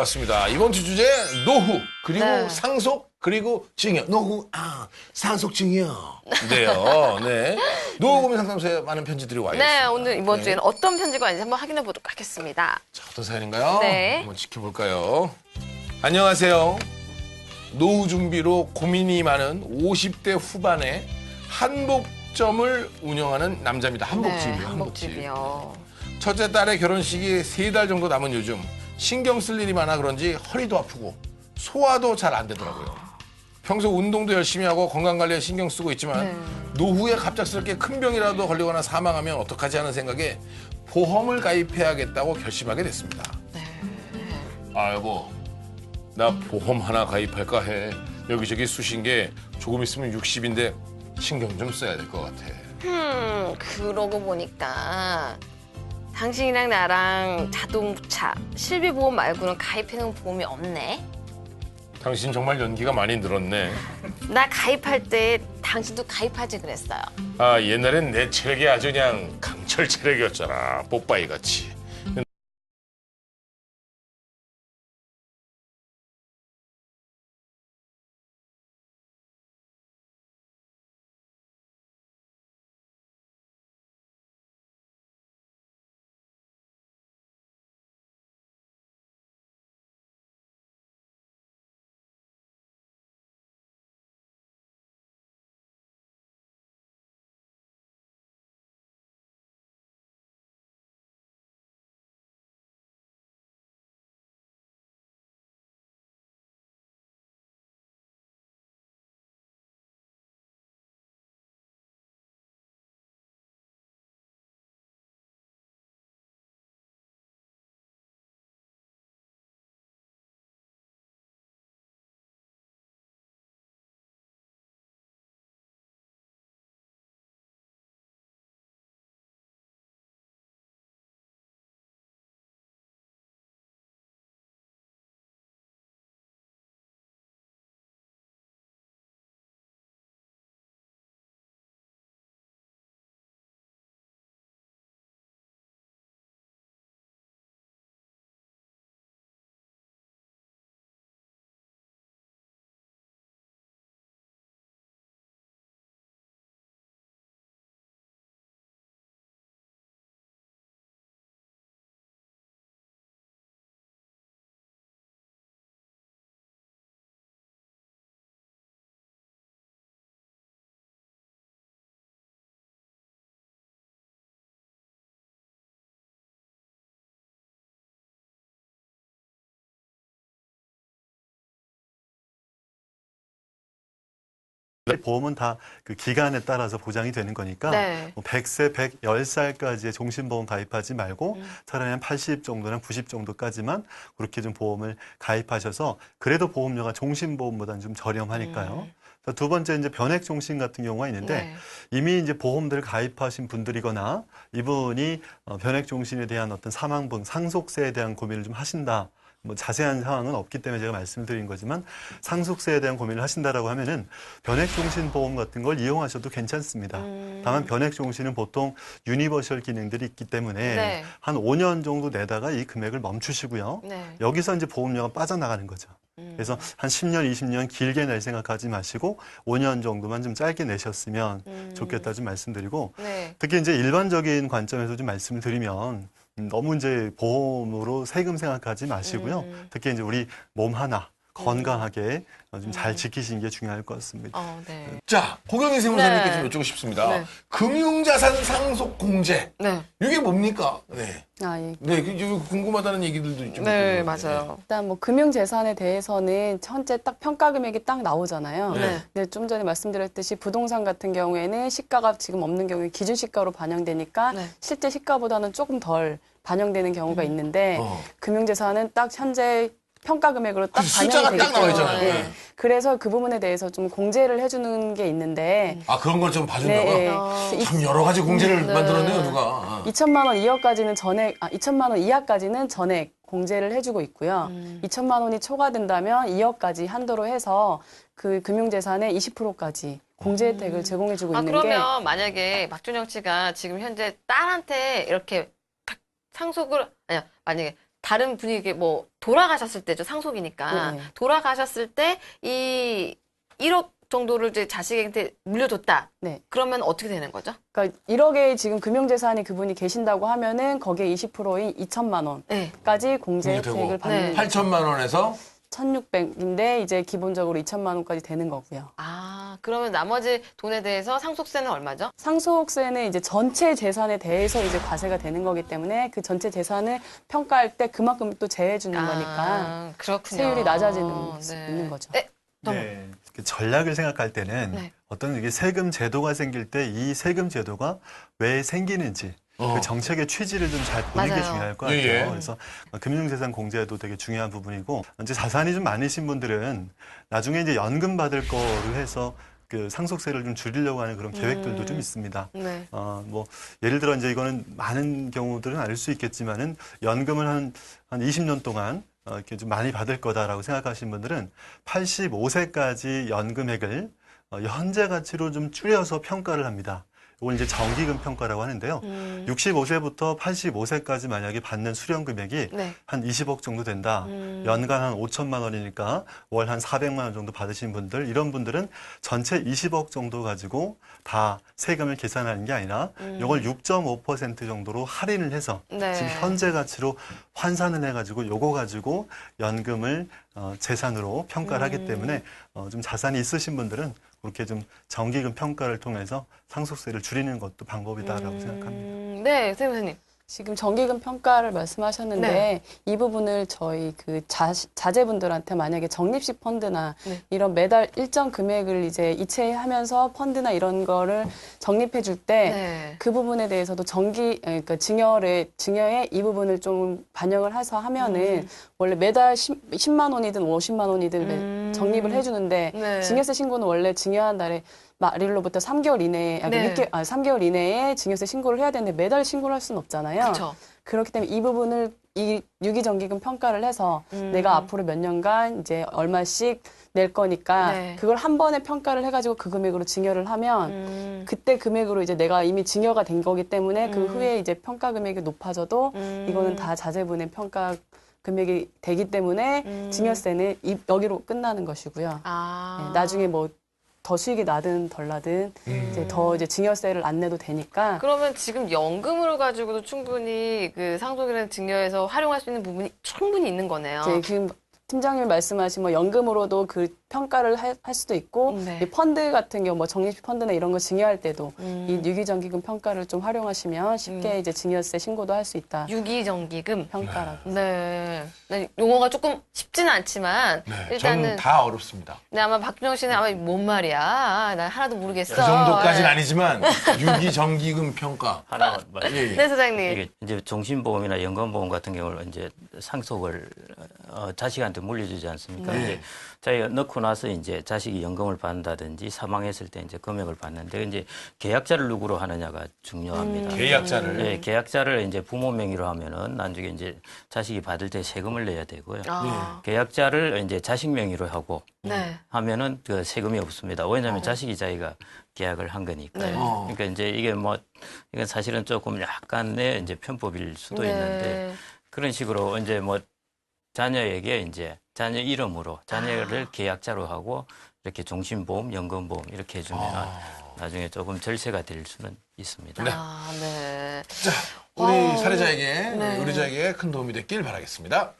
맞습니다. 이번 주 주제 노후 그리고 네. 상속 그리고 증여. 노후 상속 증여. 네요. 네. 노후 고민 상담소에 많은 편지들이 와 있습니다. 네, 오늘 이번 네. 주에는 어떤 편지가 왔는지 한번 확인해 보도록 하겠습니다. 자, 어떤 사연인가요? 네. 한번 지켜볼까요? 안녕하세요. 노후 준비로 고민이 많은 50대 후반의 한복점을 운영하는 남자입니다. 한복집이요. 네, 한복집이요. 첫째 딸의 결혼식이 3달 정도 남은 요즘 신경 쓸 일이 많아 그런지 허리도 아프고 소화도 잘 안 되더라고요. 평소 운동도 열심히 하고 건강관리에 신경 쓰고 있지만 네. 노후에 갑작스럽게 큰 병이라도 걸리거나 사망하면 어떡하지 하는 생각에 보험을 가입해야겠다고 결심하게 됐습니다. 네. 아 여보, 나 보험 하나 가입할까 해. 여기저기 쑤신 게 조금 있으면 60인데 신경 좀 써야 될 것 같아. 그러고 보니까 당신이랑 나랑 자동차, 실비보험 말고는 가입해놓은 보험이 없네? 당신 정말 연기가 많이 늘었네. 나 가입할 때 당신도 가입하지 그랬어요. 아 옛날엔 내 체력이 아주 그냥 강철 체력이었잖아. 뽀빠이 같이. 보험은 다 그 기간에 따라서 보장이 되는 거니까 네. 뭐 100세, 110살까지의 종신보험 가입하지 말고 차라리 한 80 정도나 90 정도까지만 그렇게 좀 보험을 가입하셔서 그래도 보험료가 종신보험보다는 좀 저렴하니까요. 두 번째 이제 변액종신 같은 경우가 있는데 네. 이미 이제 보험들을 가입하신 분들이거나 이분이 변액종신에 대한 어떤 사망분, 상속세에 대한 고민을 좀 하신다. 뭐 자세한 상황은 없기 때문에 제가 말씀드린 거지만 상속세에 대한 고민을 하신다라고 하면은 변액종신보험 같은 걸 이용하셔도 괜찮습니다. 다만 변액종신은 보통 유니버셜 기능들이 있기 때문에 네. 한 5년 정도 내다가 이 금액을 멈추시고요. 네. 여기서 이제 보험료가 빠져나가는 거죠. 그래서 한 10년, 20년 길게 낼 생각하지 마시고 5년 정도만 좀 짧게 내셨으면 좋겠다 좀 말씀드리고 네. 특히 이제 일반적인 관점에서 좀 말씀을 드리면 너무 이제 보험으로 세금 생각하지 마시고요. 특히 이제 우리 몸 하나 건강하게 좀 잘 지키시는 게 중요할 것 같습니다. 네. 자, 고경희 세무사님께 네. 좀 여쭙고 싶습니다. 네. 금융자산 상속 공제. 네. 이게 뭡니까? 네. 예. 네, 궁금하다는 얘기들도 좀. 네, 있고. 맞아요. 일단 뭐 금융재산에 대해서는 현재 딱 평가 금액이 딱 나오잖아요. 네. 근데 좀 전에 말씀드렸듯이 부동산 같은 경우에는 시가가 지금 없는 경우에 기준 시가로 반영되니까 네. 실제 시가보다는 조금 덜 반영되는 경우가 있는데 어. 금융재산은 딱 현재 평가 금액으로 딱 그 숫자가 반영이 되기 딱 나와 때문에 있잖아요. 네. 그래서 그 부분에 대해서 좀 공제를 해주는 게 있는데 아, 그런 걸 좀 봐준다고요? 네, 참 여러 가지 공제를 네. 만들었네요, 누가. 2천만 원 이하까지는 전액, 2천만 원 이하까지는 전액 공제를 해주고 있고요. 2천만 원이 초과된다면 2억까지 한도로 해서 그 금융재산의 20%까지 공제 혜택을 제공해주고 있는 게 그러면 만약에 박준영 씨가 지금 현재 딸한테 이렇게 딱 상속을, 아니야, 만약에 다른 분이 뭐 돌아가셨을 때죠. 상속이니까. 네. 돌아가셨을 때 이 1억 정도를 이제 자식한테 물려줬다. 네. 그러면 어떻게 되는 거죠? 그러니까 1억의 지금 금융재산이 그분이 계신다고 하면은 거기에 20%인 2천만 원까지 네. 공제 공제되고. 혜택을 받는 네. 8천만 원에서 1,600인데 이제 기본적으로 2천만 원까지 되는 거고요. 아, 그러면 나머지 돈에 대해서 상속세는 얼마죠? 상속세는 이제 전체 재산에 대해서 이제 과세가 되는 거기 때문에 그 전체 재산을 평가할 때 그만큼 또 제해 주는 거니까 그렇군요. 세율이 낮아지는 네. 있는 거죠. 네. 네. 그 전략을 생각할 때는 네. 어떤 이게 세금 제도가 생길 때 이 세금 제도가 왜 생기는지 그 정책의 취지를 좀 잘 보는 게 맞아요. 중요할 것 같아요. 예, 예. 그래서 금융재산 공제도 되게 중요한 부분이고 이제 자산이 좀 많으신 분들은 나중에 이제 연금 받을 거를 해서 그 상속세를 좀 줄이려고 하는 그런 계획들도 좀 있습니다. 네. 뭐 예를 들어 이제 이거는 많은 경우들은 아닐 수 있겠지만은 연금을 한 20년 동안 이렇게 좀 많이 받을 거다라고 생각하시는 분들은 85세까지 연금액을 현재 가치로 좀 줄여서 평가를 합니다. 이걸 이제 정기금 평가라고 하는데요. 65세부터 85세까지 만약에 받는 수령 금액이 네. 한 20억 정도 된다. 연간 한 5천만 원이니까 월 한 400만 원 정도 받으신 분들, 이런 분들은 전체 20억 정도 가지고 다 세금을 계산하는 게 아니라 이걸 6.5% 정도로 할인을 해서 네. 지금 현재 가치로 환산을 해가지고 요거 가지고 연금을 재산으로 평가를 하기 때문에 좀 자산이 있으신 분들은 그렇게 좀 정기금 평가를 통해서 상속세를 줄이는 것도 방법이다라고 생각합니다. 네, 선생님. 지금 정기금 평가를 말씀하셨는데 네. 이 부분을 저희 그 자제분들한테 만약에 적립식 펀드나 네. 이런 매달 일정 금액을 이제 이체하면서 펀드나 이런 거를 적립해 줄 때 그 네. 부분에 대해서도 그러니까 증여에 이 부분을 좀 반영을 해서 하면은 원래 매달 10만 원이든 50만 원이든 적립을 해주는데 네. 증여세 신고는 원래 증여한 날에 말일로부터 3개월 이내에, 네. 3개월 이내에 증여세 신고를 해야 되는데 매달 신고를 할 수는 없잖아요. 그렇죠. 그렇기 때문에 이 부분을 이 유기정기금 평가를 해서 내가 앞으로 몇 년간 이제 얼마씩 낼 거니까 네. 그걸 한 번에 평가를 해가지고 그 금액으로 증여를 하면 그때 금액으로 이제 내가 이미 증여가 된 거기 때문에 그 후에 이제 평가 금액이 높아져도 이거는 다 자제분의 평가 금액이 되기 때문에 증여세는 여기로 끝나는 것이고요. 아. 네, 나중에 뭐 더 수익이 나든 덜 나든 이제 더 이제 증여세를 안 내도 되니까 그러면 지금 연금으로 가지고도 충분히 그 상속이라는 증여에서 활용할 수 있는 부분이 충분히 있는 거네요. 이제 지금 팀장님이 말씀하신 뭐 연금으로도 그 평가를 할 수도 있고 네. 이 펀드 같은 경우 뭐 적립식 펀드나 이런 거 증여할 때도 이 유기정기금 평가를 좀 활용하시면 쉽게 이제 증여세 신고도 할 수 있다. 유기정기금. 평가라고. 네. 네, 용어가 조금 쉽지는 않지만 네, 일단은 저는 다 어렵습니다. 네, 아마 박준영 씨는 아마 뭔 말이야? 난 하나도 모르겠어. 그 정도까지는 네. 아니지만 유기정기금 평가. 하나만 예, 예. 네, 사장님. 이게 이제 종신보험이나 연금보험 같은 경우는 이제 상속을 자식한테 물려주지 않습니까? 네. 이제 자기가 넣고 나서 이제 자식이 연금을 받는다든지 사망했을 때 이제 금액을 받는데 이제 계약자를 누구로 하느냐가 중요합니다. 계약자를. 예, 계약자를 이제 부모 명의로 하면은 나중에 이제 자식이 받을 때 세금을 내야 되고요. 아, 계약자를 이제 자식 명의로 하고 네. 하면은 그 세금이 없습니다. 왜냐하면 자식이 자기가 계약을 한 거니까요. 네. 그러니까 이제 이게 뭐 이건 사실은 조금 약간의 이제 편법일 수도 네. 있는데 그런 식으로 이제 뭐 자녀에게 이제 자녀 이름으로 자녀를 계약자로 하고 이렇게 종신보험, 연금보험 이렇게 해주면 나중에 조금 절세가 될 수는 있습니다. 아, 네. 자, 우리 와, 사례자에게, 네. 의뢰자에게 큰 도움이 됐길 바라겠습니다.